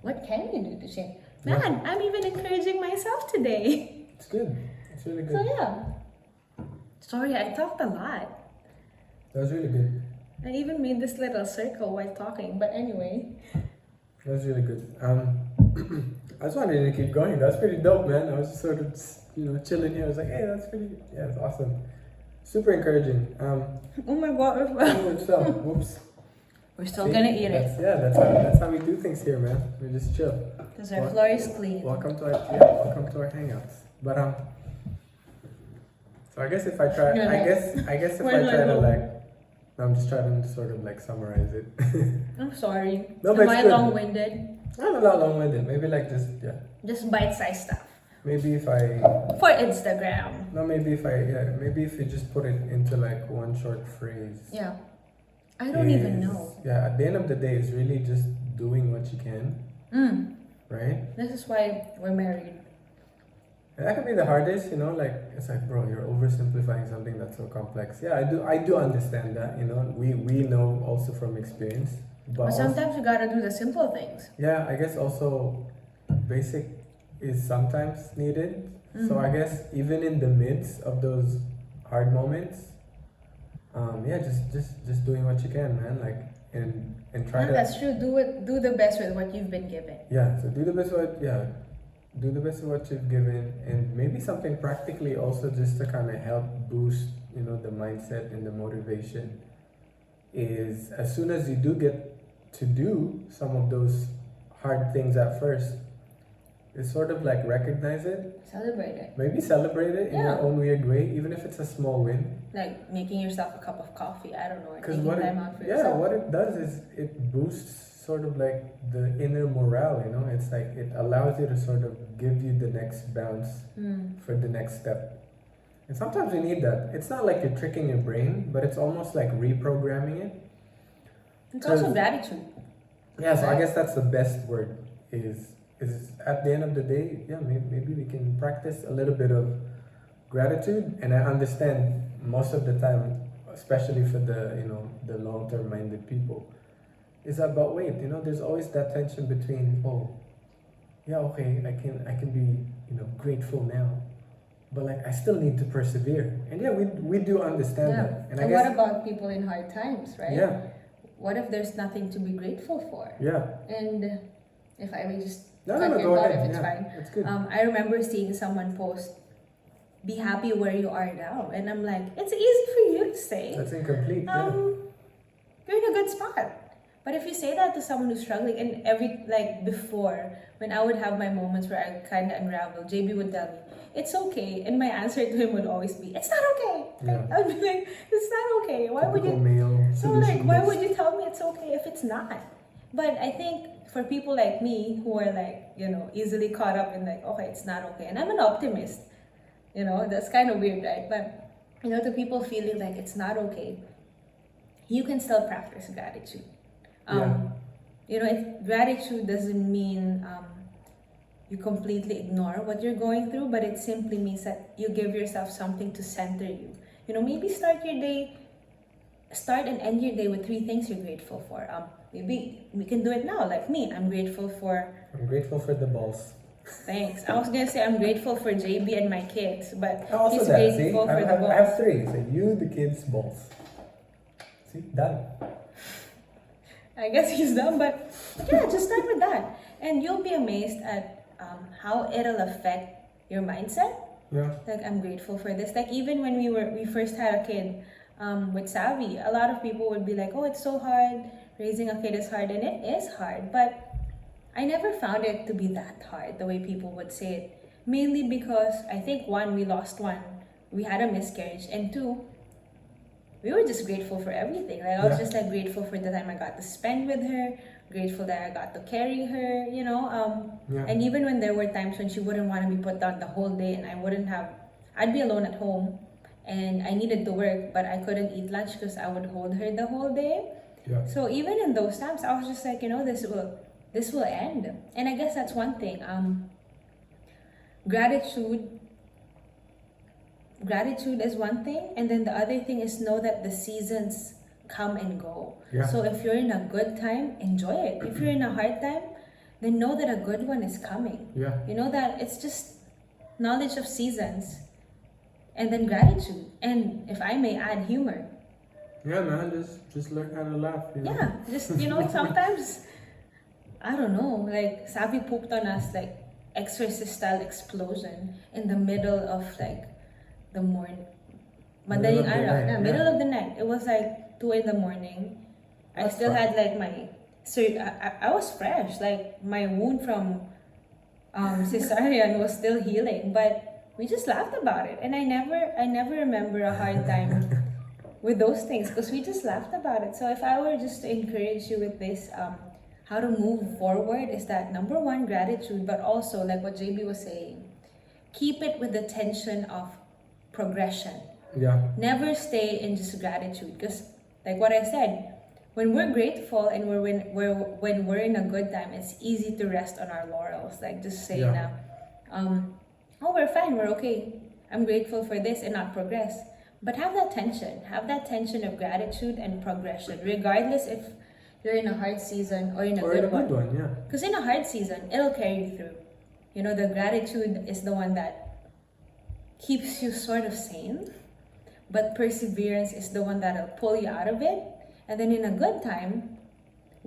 What can you do to change? Man, Yeah. I'm even encouraging myself today. It's good. It's really good. So yeah. Sorry, I talked a lot. That was really good. I even made this little circle while talking, but anyway. That was really good. I just wanted to keep going. That's pretty dope, man. I was just sort of, chilling here. I was like, hey, that's pretty good. Yeah, it's awesome. Super encouraging. Oh my God. Whoops. We're still See? gonna eat it. That's how we do things here, man. We just chill. Because our floor is clean. Welcome to our hangouts. But so I guess if I try, You're I like, guess if I where do I try to go? like, I'm just trying to sort of like summarize it. I'm sorry. No, but Am it's I good. long-winded? I'm not long-winded. Maybe like Just bite-sized stuff. maybe if I For Instagram. maybe if you just put it into like one short phrase. Yeah. I don't even is- know. Yeah, at the end of the day, it's really just doing what you can, right? This is why we're married. And that can be the hardest, like it's like, bro, you're oversimplifying something that's so complex. Yeah, I do understand that, we know also from experience. But But also, sometimes you gotta do the simple things. yeah, I guess also basic is sometimes needed. So I guess even in the midst of those hard moments, just doing what you can, man. Like and try Yeah, to that's true. Do the best with what you've been given. so do the best of what you've given, and maybe something practically also just to kind of help boost the mindset and the motivation is as soon as you do get to do some of those hard things at first, is sort of like recognize it, Celebrate it. maybe celebrate it in your Yeah. own weird way, even if it's a small win. Like making yourself a cup of coffee. I don't know. Or Because taking what time out for it yourself. what it does is it boosts sort of like the inner morale, you know. It's like it allows you to sort of give you the next bounce for the next step. And sometimes you need that. It's not like you're tricking your brain, but it's almost like reprogramming it. It's also gratitude. Yeah, so I guess that's the best word is at the end of the day, yeah, maybe we can practice a little bit of gratitude. And I understand most of the time, especially for the, you know, the long-term minded people, is about wait, you know, there's always that tension between, oh, yeah, okay, I can be, you know, grateful now, but like I still need to persevere. And yeah, we do understand that. And I guess, what about people in hard times, right? Yeah. What if there's nothing to be grateful for? Yeah. And if I may just No, cut no, your go thought, ahead. if it's Yeah, fine. it's good. I remember seeing someone post, "Be happy where you are now," and I'm like, it's easy for you to say. That's incomplete. Yeah. You're in a good spot. But if you say that to someone who's struggling, and before, when I would have my moments where I kind of unravel, JB would tell me, "It's okay," and my answer to him would always be, "It's not okay." Yeah. I would be like, "It's not okay. Why would Typical you?" male So like, why solution-based. would you tell me it's okay if it's not? But I think for people like me who are like, you know, easily caught up in like, okay, it's not okay, and I'm an optimist. You know, that's kind of weird, right? But you know, to people feeling like it's not okay, you can still practice gratitude. You know, gratitude doesn't mean you completely ignore what you're going through, but it simply means that you give yourself something to center you. You know, maybe start and end your day with 3 things you're grateful for. Maybe we can do it now, like me. I'm grateful for the balls. Thanks. I was gonna say I'm grateful for JB and my kids, but Also he's that, see? grateful for the I have balls. 3. So you, the kids, balls. See? Done. I guess he's done, but yeah, just start with that, and you'll be amazed at how it'll affect your mindset. Yeah. Like, I'm grateful for this. Like, even when we first had a kid with Savvy, a lot of people would be like, "Oh, it's so hard. Raising a kid is hard," and it is hard. But I never found it to be that hard, the way people would say it. Mainly because I think 1, we lost one, we had a miscarriage, and 2, we were just grateful for everything. Like, I was just like grateful for the time I got to spend with her, grateful that I got to carry her, you know. And even when there were times when she wouldn't want to be put down the whole day, and I'd be alone at home, and I needed to work, but I couldn't eat lunch because I would hold her the whole day. Yeah. So even in those times, I was just like, you know, this will end. And I guess that's one thing. Gratitude is one thing, and then the other thing is know that the seasons come and go. Yeah. So if you're in a good time, enjoy it. If you're in a hard time, then know that a good one is coming. Yeah. You know that it's just knowledge of seasons, and then gratitude, and if I may add, humor. Yeah, man, just learn how to laugh. You know? Yeah, just, you know, sometimes, I don't know, like, Savi pooped on us, like, exorcist style explosion in the middle of, like, the morning. Middle of the night, yeah. Middle of the night. It was like 2 in the morning. I still had, like, I was fresh. Like, my wound from cesarean was still healing, but we just laughed about it. And I never remember a hard time with those things because we just laughed about it. So if I were just to encourage you with this, how to move forward is that, number 1, gratitude, but also like what JB was saying, keep it with the tension of progression. Yeah. Never stay in just gratitude because, like what I said, when we're grateful and when we're in a good time, it's easy to rest on our laurels. Like, just say now, oh, we're fine, we're okay. I'm grateful for this, and not progress. But have that tension of gratitude and progression, regardless if you're in a hard season or in a good one. Yeah. Because in a hard season, it'll carry you through. You know, the gratitude is the one that keeps you sort of sane, but perseverance is the one that'll pull you out of it. And then in a good time,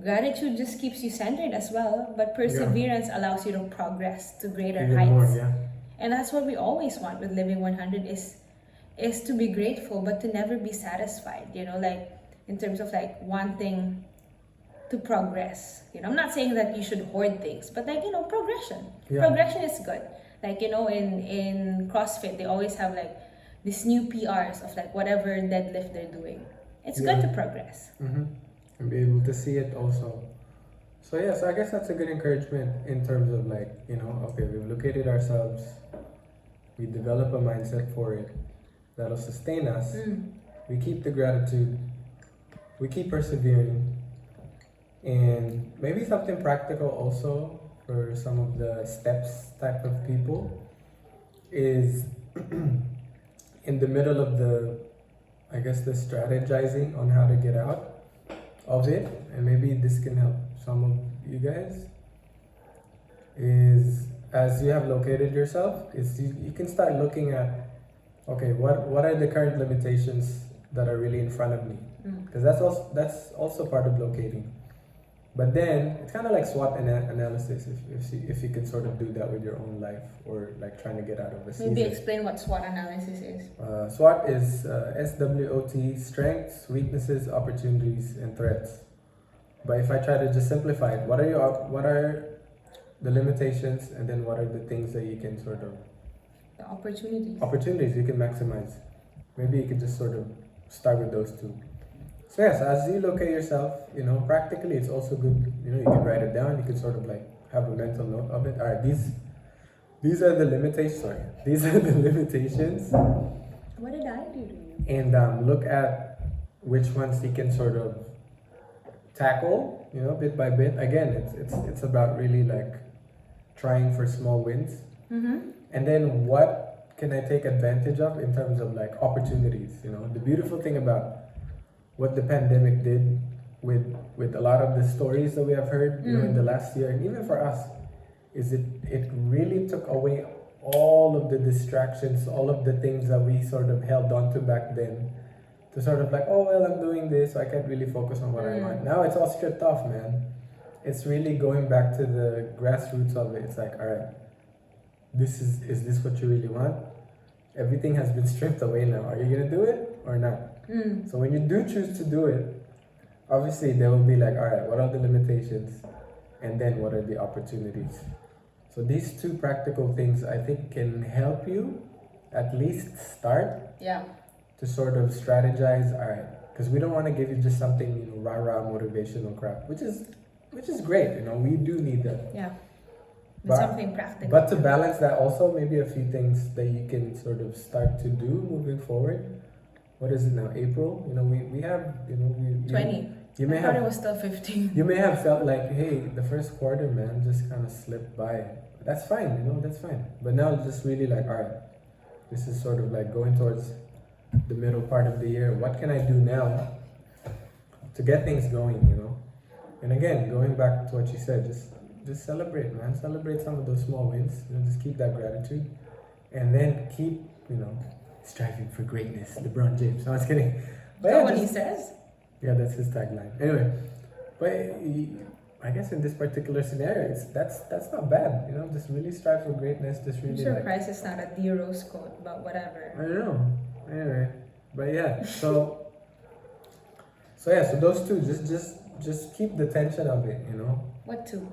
gratitude just keeps you centered as well, but perseverance allows you to progress to greater Even heights. more, yeah. And that's what we always want with Living 100 is to be grateful, but to never be satisfied, you know, like in terms of like wanting to progress. You know, I'm not saying that you should hoard things, but like, you know, progression. Yeah. Progression is good. Like, you know, in CrossFit, they always have like these new PRs of like whatever deadlift they're doing. It's good to progress. Mm-hmm. And be able to see it also So yeah, so I guess that's a good encouragement in terms of like, you know, okay, we've located ourselves, we develop a mindset for it that'll sustain us. We keep the gratitude, we keep persevering, and maybe something practical also for some of the steps type of people is in the middle of the, I guess, the strategizing on how to get out of it, and maybe this can help some of you guys, is as you have located yourself, is you can start looking at, okay, what are the current limitations that are really in front of me? Because that's also part of locating. But then it's kind of like SWOT analysis, if you can sort of do that with your own life, or like trying to get out of a season. Maybe explain what SWOT analysis is. SWOT is SWOT: strengths, weaknesses, opportunities, and threats. But if I try to just simplify it, what are the limitations, and then what are the things that you can sort of The opportunities. opportunities you can maximize? Maybe you could just sort of start with those two. So yes, as you locate yourself, you know, practically it's also good, you know, you can write it down, you can sort of like have a mental note of it. All right, these are the limitations, these are the limitations. What did I do to you? And look at which ones you can sort of tackle, you know, bit by bit. Again, it's about really like trying for small wins. And then what can I take advantage of in terms of like opportunities, you know? The beautiful thing about what the pandemic did with a lot of the stories that we have heard, you know, in the last year, and even for us, is it really took away all of the distractions, all of the things that we sort of held on to back then, to sort of like, oh well, I'm doing this, so I can't really focus on what I want. Now it's all stripped off, man. It's really going back to the grassroots of it. It's like, all right, is this what you really want? Everything has been stripped away now. Are you gonna do it or not? So when you do choose to do it, obviously there will be like, all right, what are the limitations, and then what are the opportunities? So these two practical things, I think, can help you at least start. Yeah. To sort of strategize. All right, because we don't want to give you just something, you know, rah motivational crap, which is great. You know, we do need that. Yeah. But something practical. But to balance that, also maybe a few things that you can sort of start to do moving forward. What is it now? April. You know, we have, you know, 20. You may I thought have. it was still 15. You may have felt like, hey, the first quarter, man, just kind of slipped by. That's fine, you know, that's fine. But now just really like, all right, this is sort of like going towards the middle part of the year. What can I do now to get things going, you know? And again, going back to what you said, just celebrate, man. Celebrate some of those small wins. You know, just keep that gratitude, and then keep, you know, striving for greatness. LeBron James. No, I was kidding. But That's what he says. Yeah, that's his tagline. Anyway, but I guess in this particular scenario, that's not bad. You know, just really strive for greatness. Just I'm really surprised it's not a D Rose quote, but whatever. I don't know. Anyway, but yeah, so yeah, so those two, just keep the tension of it, you know. What two?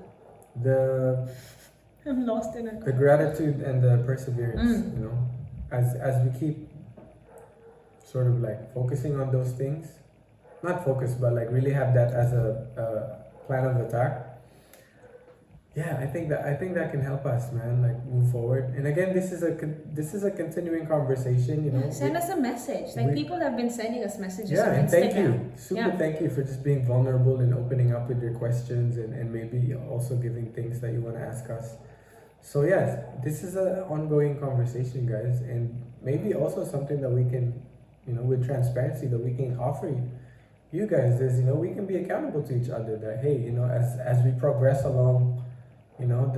I'm lost in it. The gratitude and the perseverance, you know, as we keep sort of like focusing on those things, not focus, but like really have that as a plan of attack. Yeah, I think that can help us, man, like move forward. And again, this is a continuing conversation, you know. Send us a message. Like people have been sending us messages. Yeah, on and Instagram. thank you. Thank you for just being vulnerable and opening up with your questions, and maybe also giving things that you want to ask us. So yes, this is an ongoing conversation, guys, and maybe also something that we can, you know, with transparency that we can offer you guys is, you know, we can be accountable to each other. That hey, you know, as we progress along, you know,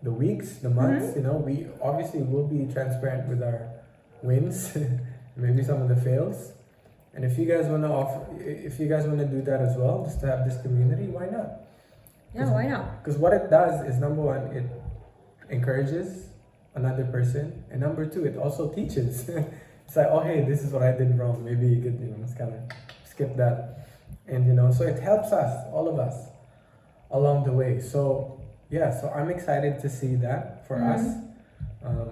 the weeks, the months, you know, we obviously will be transparent with our wins, maybe some of the fails. And if you guys want to do that as well, just to have this community, why not? Yeah, why not? Because what it does is, number one, it encourages another person, and number two, it also teaches. It's like, oh hey, this is what I did wrong. Maybe you could, you know, just kind of skip that, and you know, so it helps us, all of us, along the way. So yeah, so I'm excited to see that for us.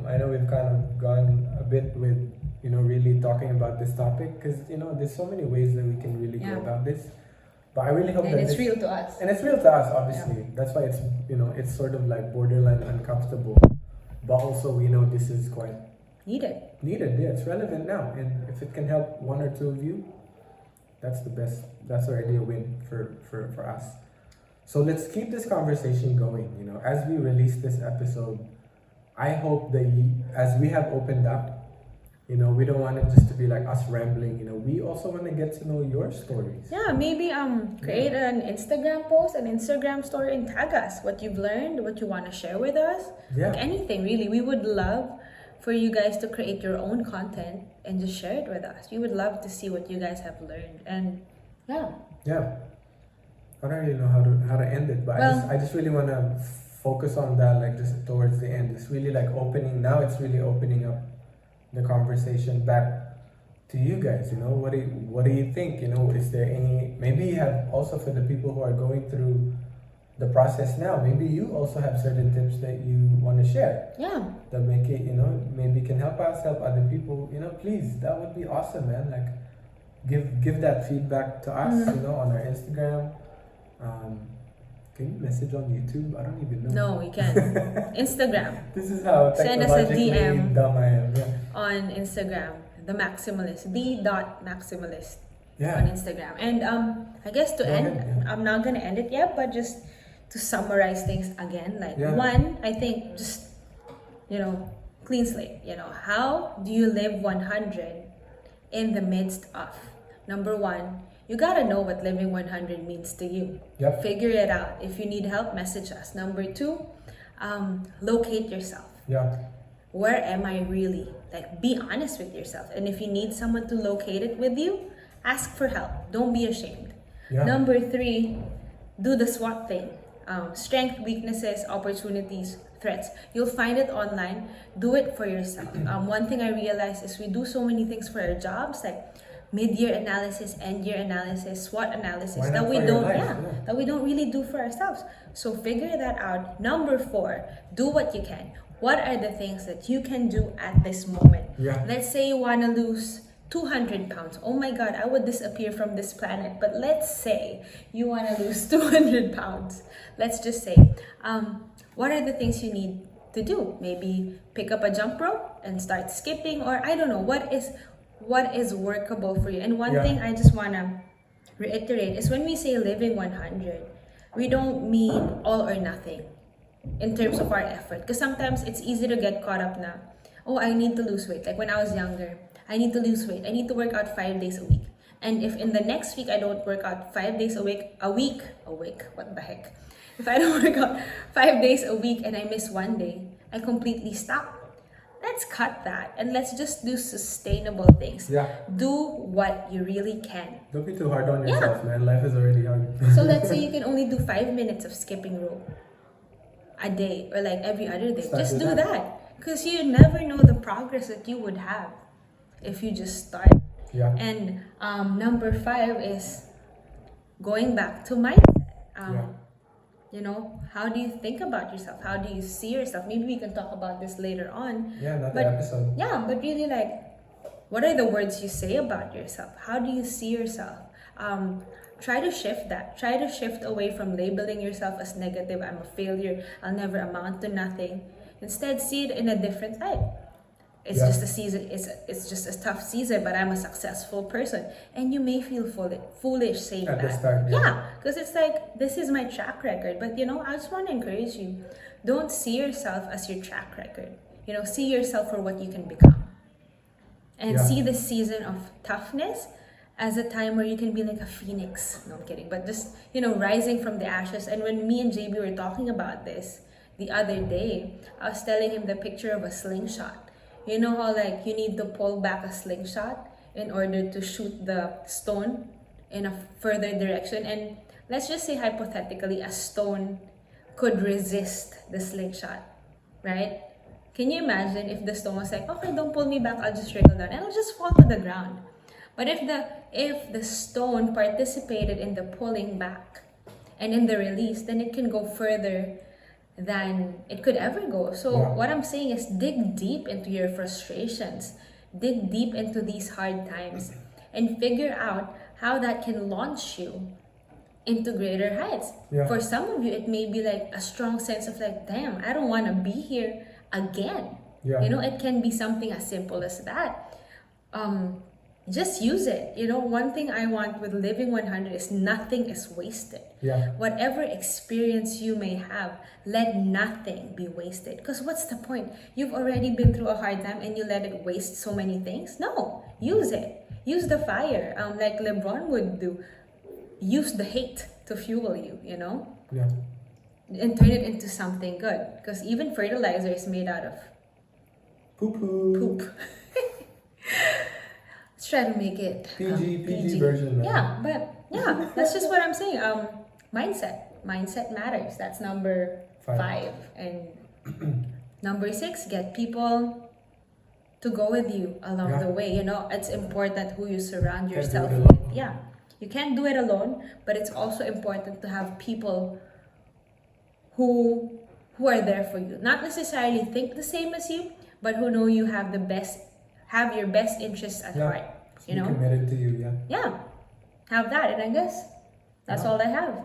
I know we've kind of gone a bit with, you know, really talking about this topic, because, you know, there's so many ways that we can really go about this. But I really hope And that it's this, real to us. and it's real to us, obviously. That's why it's, it's sort of like borderline uncomfortable. But also we know this is quite Needed. needed. Yeah, it's relevant now. And if it can help one or two of you, that's the best. That's already a win for us. So let's keep this conversation going. As we release this episode, I hope that as we have opened up, we don't want it just to be like us rambling. We also want to get to know your stories. Yeah, maybe create an Instagram post, an Instagram story, and tag us what you've learned, what you want to share with us. Yeah. Like anything really. We would love for you guys to create your own content and just share it with us. We would love to see what you guys have learned. And yeah. Yeah. I don't really know how to end it, but Well- I just really want to focus on that, like just towards the end. It's really like opening. Now it's really opening up the conversation back to you guys. What do you think? Is there any, maybe you have also, for the people who are going through the process now, maybe you also have certain tips that you want to share Yeah. that make it, maybe can help us help other people. Please, that would be awesome, man. Like give that feedback to us, on our Instagram. Can you message on YouTube? I don't even know. No, we can. Instagram. This is how Send us a technologically DM. dumb I am. Yeah. On Instagram. The Maximalist. The.Maximalist. On Yeah. Instagram. And I guess to Go end, ahead, yeah. I'm not gonna end it yet, but just to summarize things again. Like Yeah. one, I think just clean slate. How do you live 100 in the midst of? Number one, you gotta know what living 100 means to you. Yep. Figure it out. If you need help, message us. Number two, locate yourself. Yeah. Where am I really? Like, be honest with yourself. And if you need someone to locate it with you, ask for help. Don't be ashamed. Yeah. Number three, do the SWOT thing. Strength, weaknesses, opportunities, threats. You'll find it online. Do it for yourself. One thing I realized is we do so many things for our jobs, like mid-year analysis, end-year analysis, SWOT analysis, Why not that we for your don't, life? yeah, Yeah. that we don't really do for ourselves. So figure that out. Number four, do what you can. What are the things that you can do at this moment? Yeah. Let's say you want to lose 200 pounds. Oh my God, I would disappear from this planet. But let's say you want to lose 200 pounds. Let's just say, what are the things you need to do? Maybe pick up a jump rope and start skipping, or I don't know, what is workable for you. And one Yeah. thing I just want to reiterate is when we say living 100, we don't mean all or nothing in terms of our effort. Because sometimes it's easy to get caught up now. Oh, I need to lose weight. Like when I was younger, I need to lose weight. I need to work out 5 days a week. And if in the next week I don't work out 5 days a week, what the heck? If I don't work out 5 days a week and I miss 1 day, I completely stop. Let's cut that and let's just do sustainable things. Yeah. Do what you really can. Don't be too hard on Yeah. yourself, man. Life is already hard. So let's say you can only do 5 minutes of skipping rope a day or like every other day. Start Just with do that. that. Because you never know the progress that you would have if you just start. Yeah. And number 5 is going back to mindset. How do you think about yourself? How do you see yourself? Maybe we can talk about this later on. Yeah, not the But- episode. Yeah, but really, like, what are the words you say about yourself? How do you see yourself? Try to shift that. Try to shift away from labeling yourself as negative. I'm a failure. I'll never amount to nothing. Instead, see it in a different light. It's Yeah. just a season. It's just a tough season, but I'm a successful person, and you may feel foolish saying At the that. start, yeah. Because it's like, this is my track record. But I just want to encourage you. Don't see yourself as your track record. See yourself for what you can become. And Yeah. see the season of toughness as a time where you can be like a phoenix. No, I'm kidding. But just, rising from the ashes. And when me and JB were talking about this the other day, I was telling him the picture of a slingshot. You know how like you need to pull back a slingshot in order to shoot the stone in a further direction. And let's just say hypothetically a stone could resist the slingshot, right? Can you imagine if the stone was like, okay, don't pull me back, I'll just wriggle down and I'll just fall to the ground. But if the stone participated in the pulling back and in the release, then it can go further than it could ever go. So Yeah. what I'm saying is dig deep into your frustrations, dig deep into these hard times, and figure out how that can launch you into greater heights. Yeah. For some of you, it may be like a strong sense of like, damn, I don't want to be here again. Yeah. You know, it can be something as simple as that. Just use it. You know, one thing I want with Living 100 is nothing is wasted. Yeah. Whatever experience you may have, let nothing be wasted. Because what's the point? You've already been through a hard time and you let it waste so many things? No, use it. Use the fire, like LeBron would do. Use the hate to fuel you, you know? Yeah. And turn it into something good. Because even fertilizer is made out of Poo-poo. poop. Let's try to make it PG version. Man. Yeah, but yeah, that's just what I'm saying. Mindset matters. That's number 5. And number 6, get people to go with you along the way. You know, it's important who you surround yourself with. Yeah, you can't do it alone, but it's also important to have people who are there for you. Not necessarily think the same as you, but who know you have your best interests at heart. You know, committed to you. Yeah, have that, and I guess that's all I have.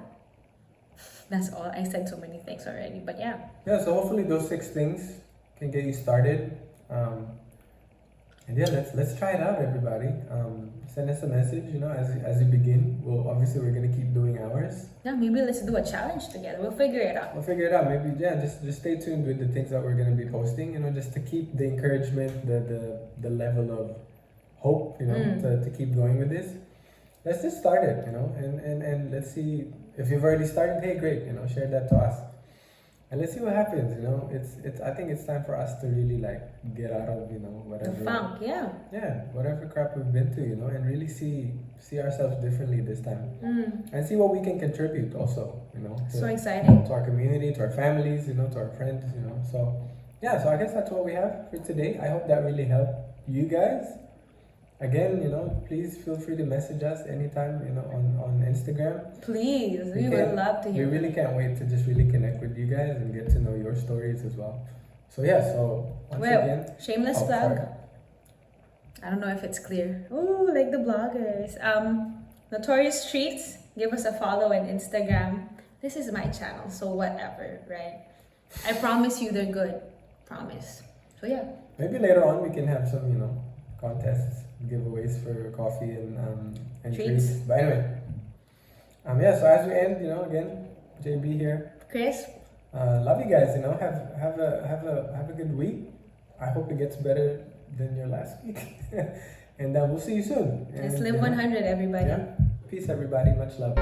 That's all. I said so many things already, but yeah. Yeah, so hopefully those 6 things can get you started. And yeah, let's try it out, everybody. Send us a message, you know, as you begin. We're gonna keep doing ours. Yeah, maybe let's do a challenge together. We'll figure it out. Maybe just stay tuned with the things that we're gonna be posting, you know, just to keep the encouragement, the level of hope, you know, to keep going with this. Let's just start it, you know, and let's see if you've already started. Hey, great, you know, share that to us, and let's see what happens. You know, I think it's time for us to really like get out of, you know, whatever the funk, whatever crap we've been through, you know, and really see ourselves differently this time, and see what we can contribute also, you know. So exciting. To our community, to our families, you know, to our friends, you know. So yeah, so I guess that's what we have for today. I hope that really helped you guys. Again, you know, please feel free to message us anytime, you know, on Instagram. Please, we would love to hear. We really can't wait to just really connect with you guys and get to know your stories as well. So yeah, once again, shameless plug. Sorry. I don't know if it's clear. Ooh, like the bloggers. Notorious Streets. Give us a follow on Instagram. This is my channel, so whatever, right? I promise you, they're good. Promise. So yeah. Maybe later on we can have some, you know, contests, giveaways for coffee and treats. But anyway, so as we end, you know, again, JB here. Chris. Love you guys. You know, have a good week. I hope it gets better than your last week, and we'll see you soon. Let's live 100, everybody. Yeah. Peace, everybody. Much love.